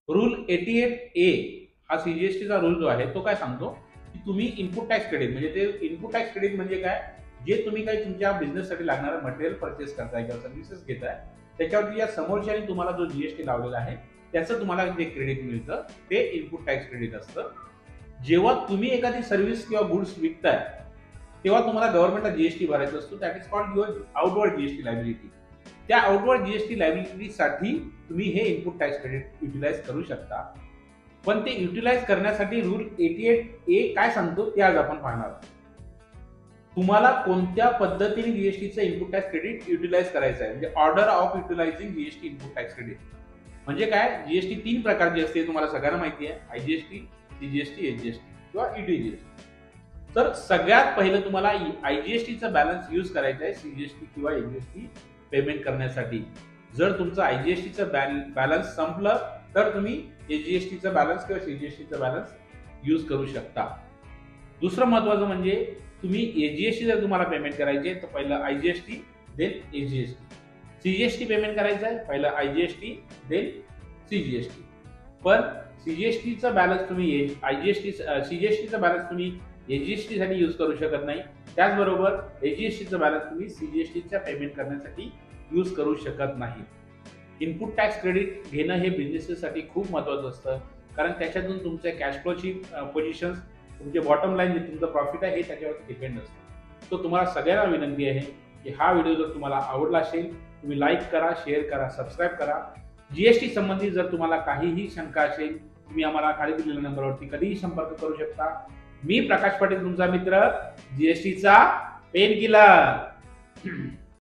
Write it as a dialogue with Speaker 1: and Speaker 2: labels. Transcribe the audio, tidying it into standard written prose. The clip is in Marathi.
Speaker 1: रूल 88A हा सीजीएसटीचा रूल जो आहे तो काय सांगतो की तुम्ही इनपुट टॅक्स क्रेडिट म्हणजे ते इनपुट टॅक्स क्रेडिट म्हणजे काय, जे तुम्ही काही तुमच्या बिझनेससाठी लागणारं मटेरियल परचेस करताय किंवा सर्व्हिसेस घेताय त्याच्यावरती या समोरच्याने तुम्हाला जो जीएसटी लावलेला आहे त्याचं तुम्हाला जे क्रेडिट मिळतं ते इनपुट टॅक्स क्रेडिट असतं. जेव्हा तुम्ही एखादी सर्व्हिस किंवा गुड्स विकताय तेव्हा तुम्हाला गव्हर्नमेंटला जीएसटी भरायचा असतो. That is called your outward GST liability. त्या आउटवर्ड जीएसटी लायबिलिटीसाठी तुम्ही हे इनपुट टॅक्स क्रेडिट युटिलाइज करू शकता. पण ते युटिलाइज करण्यासाठी रूल 88A काय सांगतो ते आज आपण पाहणार. तुम्हाला कोणत्या पद्धतीने जीएसटीचं इनपुट टॅक्स क्रेडिट युटिलाइज करायचं आहे, म्हणजे order of utilising GST input tax credit. म्हणजे काय, जीएसटी 3 प्रकारची असते, तुम्हाला सगळ्यांना माहिती आहे. आयजीएसटी, सीजीएसटी, एचजीएसटी किंवा ईडीजीएसटी. तर सगळ्यात पहिलं तुम्हाला आयजीएसटीचा बॅलन्स यूज करायचा आहे सीजीएसटी किंवा एचजीएसटी पेमेंट करण्यासाठी. जर तुमचं आयजीएसटीचं बॅलन्स संपलं तर तुम्ही एचजीएसटीचा बॅलन्स किंवा सीजीएसटीचा बॅलन्स यूज करू शकता. दुसरं महत्वाचं म्हणजे तुम्ही एचजीएसटी जर तुम्हाला पेमेंट करायचे तर पहिलं IGST then HGST. CGST payment करायचं आहे पहिलं आयजीएसटी देन सीजीएसटी. पण सीजीएसटीचा बॅलन्स तुम्ही सीजीएसटीचा बॅलन्स तुम्ही एचजीएसटी साठी यूज करू शकत नाही. त्याचबरोबर एचजीएसटीचा बॅलन्स तुम्ही सीजीएसटीच्या पेमेंट करण्यासाठी यूज करू शकत नाही. इनपुट टॅक्स क्रेडिट घेणं हे बिझनेससाठी खूप महत्वाचं असतं, कारण त्याच्यातून तुमच्या कॅश फ्लोची पोझिशन, तुमचे बॉटम लाईन जे तुमचं प्रॉफिट आहे हे त्याच्यावरती डिपेंड असतं. तो तुम्हाला सगळ्यांना विनंती आहे की हा व्हिडिओ जर तुम्हाला आवडला असेल तुम्ही लाईक करा, शेअर करा, सबस्क्राईब करा. जीएसटी संबंधी जर तुम्हाला काहीही शंका असेल तुम्ही आम्हाला खाली दिलेल्या नंबरवरती कधीही संपर्क करू शकता. मी प्रकाश पाटील तुमचा मित्र, जीएसटीचा पेन किलर.